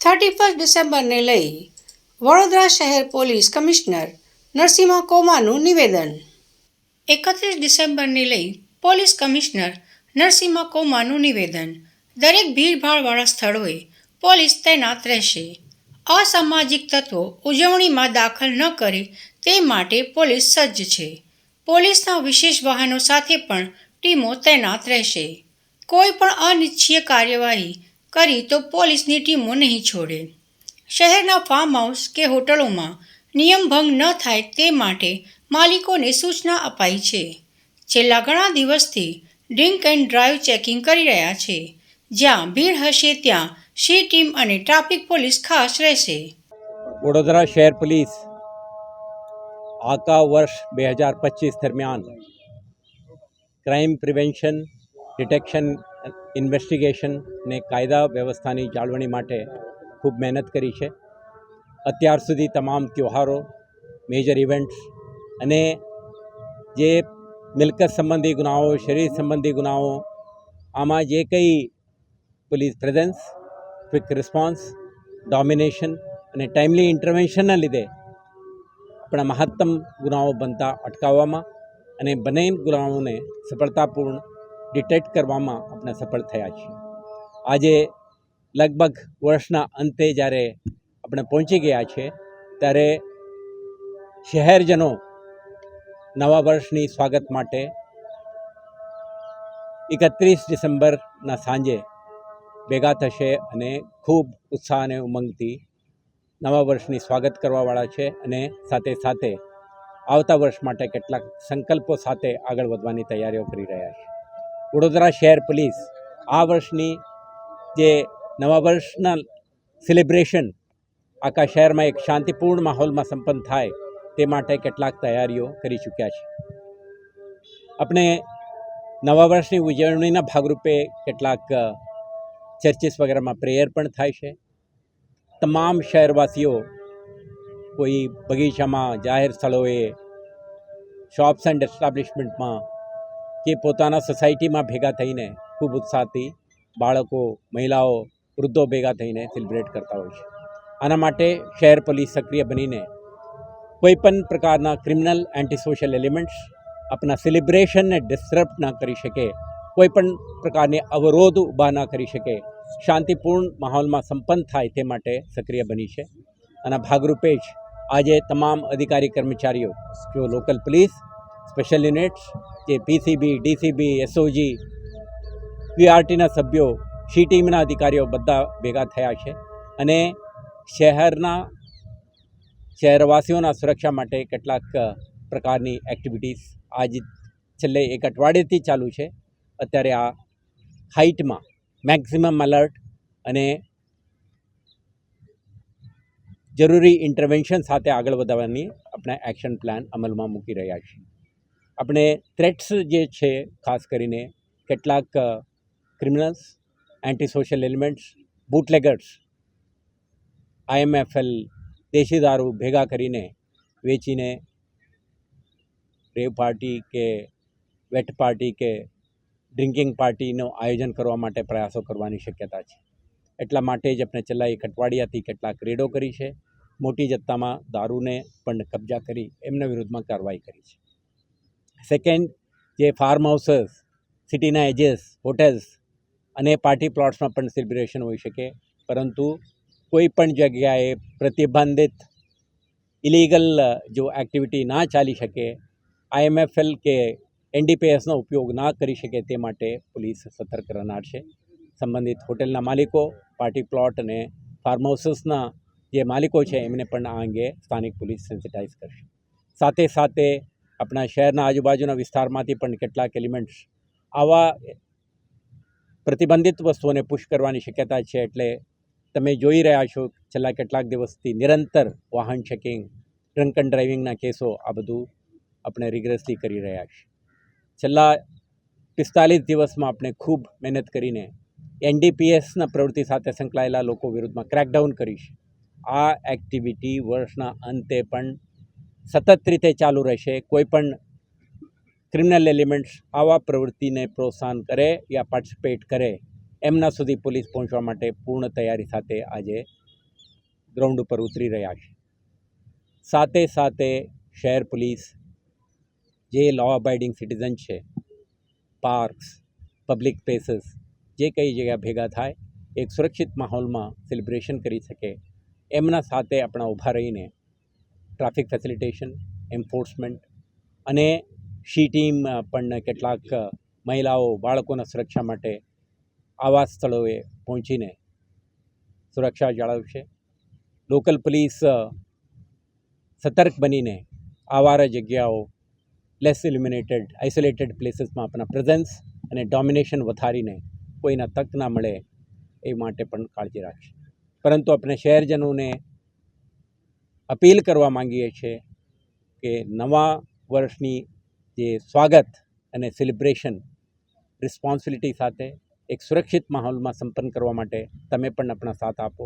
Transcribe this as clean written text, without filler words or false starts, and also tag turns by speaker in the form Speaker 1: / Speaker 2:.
Speaker 1: 31 ડિસેમ્બરને લઈ વડોદરા શહેર police commissioner Narsinh કોમાનું નિવેદન. 31 ડિસેમ્બરને લઈ પોલીસ કમિશનર નરસિંહ કોમાનું નિવેદન. દરેક ભીડભાડવાળા સ્થળોએ પોલીસ તૈનાત રહેશે. અસામાજિક તત્વો ઉજવણીમાં દાખલ ન કરે તે માટે પોલીસ સજ્જ છે. પોલીસના વિશેષ વાહનો સાથે પણ ટીમો તૈનાત રહેશે. કોઈ પણ અનિચ્છનીય કાર્યવાહી કરી તો પોલીસની ટીમો નહીં છોડે. શહેરના ફાર્મ હાઉસ કે હોટલોમાં નિયમભંગ ન થાય તે માટે માલિકોને સૂચના અપાઈ છે. છેલ્લા ઘણા દિવસથી ડ્રિંક એન્ડ ડ્રાઈવ ચેકિંગ કરી રહ્યા છે. જ્યાં ભીડ હશે ત્યાં સી ટીમ અને ટ્રાફિક પોલીસ ખાસ રહેશે.
Speaker 2: વડોદરા શહેર પોલીસ આખા વર્ષ 2025 દરમિયાન ક્રાઇમ પ્રિવેન્શન, ડિટેક્શન, ઇન્વેસ્ટિગેશન ને કાયદા વ્યવસ્થાની જાળવણી માટે ખૂબ મહેનત કરી છે. અત્યાર સુધી તમામ તહેવારો, મેજર ઇવેન્ટ્સ અને જે મિલકત સંબંધી ગુનાઓ, શરીર સંબંધી ગુનાઓ, આમાં જે કંઈ police presence, quick response, domination અને ટાઈમલી ઇન્ટરવેન્શનના લીધે આપણા મહત્તમ ગુનાઓ બનતા અટકાવવામાં અને બંને ગુનાઓને સફળતાપૂર્ણ ડિટેક્ટ કરવામાં આપણે સફળ થયા છીએ. આજે લગભગ વર્ષના અંતે જ્યારે આપણે પહોંચી ગયા છીએ ત્યારે શહેરજનો નવા વર્ષની સ્વાગત માટે 31 ડિસેમ્બરના સાંજે ભેગા થશે અને ખૂબ ઉત્સાહ અને ઉમંગથી નવા વર્ષની સ્વાગત કરવાવાળા છે અને સાથે સાથે આવતા વર્ષ માટે કેટલાક સંકલ્પો સાથે આગળ વધવાની તૈયારીઓ કરી રહ્યા છે. વડોદરા શહેર પોલીસ આ વર્ષની જે નવા વર્ષના સેલિબ્રેશન આખા શહેરમાં એક શાંતિપૂર્ણ માહોલમાં સંપન્ન થાય તે માટે કેટલાક તૈયારીઓ કરી ચૂક્યા છે. આપણે નવા વર્ષની ઉજવણીના ભાગરૂપે કેટલાક ચર્ચિસ વગેરેમાં પ્રેયર પણ થાય છે. તમામ શહેરવાસીઓ કોઈ બગીચામાં, જાહેર સ્થળોએ, શોપ્સ એન્ડ એસ્ટાબ્લિશમેન્ટમાં કે પોતાના સોસાયટીમાં ભેગા થઈને ખૂબ ઉત્સાહથી બાળકો, મહિલાઓ, વૃદ્ધો ભેગા થઈને સેલિબ્રેટ કરતા હોય છે. આના માટે શહેર પોલીસ સક્રિય બનીને કોઈપણ પ્રકારના ક્રિમિનલ, એન્ટી સોશિયલ એલિમેન્ટ્સ આપણા સેલિબ્રેશનને ડિસ્ટર્બ ના કરી શકે, કોઈપણ પ્રકારની અવરોધ ઊભા ના કરી શકે, શાંતિપૂર્ણ માહોલમાં સંપન્ન થાય તે માટે સક્રિય બની છે. આના ભાગરૂપે જ આજે તમામ અધિકારી કર્મચારીઓ, જો લોકલ પોલીસ, સ્પેશિયલ યુનિટ્સ, જે પીસીબી, ડીસીબી, એસઓજી, પીઆરટીના સભ્યો, સી ટીમના અધિકારીઓ બધા ભેગા થયા છે અને શહેરવાસીઓના સુરક્ષા માટે કેટલાક પ્રકારની એક્ટિવિટીઝ આજ છેલ્લે એક અઠવાડિયેથી ચાલુ છે. અત્યારે આ હાઇટમાં મેક્સિમમ એલર્ટ અને જરૂરી ઇન્ટરવેન્શન સાથે આગળ વધવાની આપણે એક્શન પ્લાન અમલમાં મૂકી રહ્યા છીએ. આપણે થ્રેટ્સ જે છે, ખાસ કરીને કેટલાક criminals, anti social elements, bootleggers, IMFL, દેશી દારૂ ભેગા કરીને વેચીને રેવ પાર્ટી કે વેટ પાર્ટી કે ડ્રિંકિંગ પાર્ટીનું આયોજન કરવા માટે પ્રયાસો કરવાની શક્યતા છે. એટલા માટે જ આપણે છેલ્લા એક અઠવાડિયાથી કેટલાક રેડો કરી છે. મોટી જથ્થામાં દારૂને પણ કબજા કરી એમના વિરુદ્ધમાં કાર્યવાહી કરી છે. સેકન્ડ, જે ફાર્મ હાઉસીસ, સિટીના એજીસ, હોટેલ્સ અને પાર્ટી પ્લોટ્સમાં પણ સેલિબ્રેશન હોઈ શકે, પરંતુ કોઈ પણ જગ્યાએ પ્રતિબંધિત ઇલીગલ જો એક્ટિવિટી ના ચાલી શકે, IMFL કે NDPSનો ઉપયોગ ના કરી શકે તે માટે પોલીસ સતર્ક રહેનાર છે. સંબંધિત હોટેલના માલિકો, પાર્ટી પ્લોટ અને ફાર્મ હાઉસીસના જે માલિકો છે એમને પણ આ અંગે સ્થાનિક પોલીસ સેન્સિટાઇઝ કરશે. સાથે સાથે આપણા શહેરના આજુબાજુના વિસ્તારમાંથી પણ કેટલાક એલિમેન્ટ્સ આવા પ્રતિબંધિત વસ્તુઓને પુશ કરવાની શક્યતા છે. એટલે તમે જોઈ રહ્યા છો છેલ્લા કેટલાક દિવસથી નિરંતર વાહન ચેકિંગ, ડ્રંક એન્ડ ડ્રાઇવિંગના કેસો, આ બધું આપણે રિગ્રેસલી કરી રહ્યા છીએ. છેલ્લા 45 દિવસમાં આપણે ખૂબ મહેનત કરીને NDPSના પ્રવૃત્તિ સાથે સંકળાયેલા લોકો વિરુદ્ધમાં ક્રેકડાઉન કરી છે. આ એક્ટિવિટી વર્ષના અંતે પણ સતત રીતે ચાલુ રહેશે. કોઈપણ ક્રિમિનલ એલિમેન્ટ્સ આવા પ્રવૃત્તિને પ્રોત્સાહન કરે યા પાર્ટિસિપેટ કરે એમના સુધી પોલીસ પહોંચવા માટે પૂર્ણ તૈયારી સાથે આજે ગ્રાઉન્ડ ઉપર ઉતરી રહ્યા છે. સાથે સાથે શહેર પોલીસ જે લો અબાઇડિંગ સિટીઝન છે, પાર્ક્સ, પબ્લિક પ્લેસીસ, જે કઈ જગ્યા ભેગા થાય એક સુરક્ષિત માહોલમાં સેલિબ્રેશન કરી શકે એમના સાથે આપણા ઊભા રહીને ટ્રાફિક ફેસિલિટેશન, એન્ફોર્સમેન્ટ અને શી ટીમ પણ કેટલાક મહિલાઓ બાળકોના સુરક્ષા માટે આવા સ્થળોએ પહોંચીને સુરક્ષા જાળવશે. લોકલ પોલીસ સતર્ક બનીને આવારા જગ્યાઓ, લેસ ઇલ્યુમિનેટેડ, આઇસોલેટેડ પ્લેસીસમાં આપણા પ્રેઝન્સ અને ડોમિનેશન વધારીને કોઈના તક ના મળે એ માટે પણ કાળજી રાખશે. પરંતુ આપણે શહેરજનોને અપીલ કરવા માંગીએ છીએ કે નવા વર્ષની જે સ્વાગત અને સેલિબ્રેશન રિસ્પોન્સિબિલિટી સાથે એક સુરક્ષિત માહોલમાં સંપન્ન કરવા માટે તમે પણ આપણા સાથ આપો.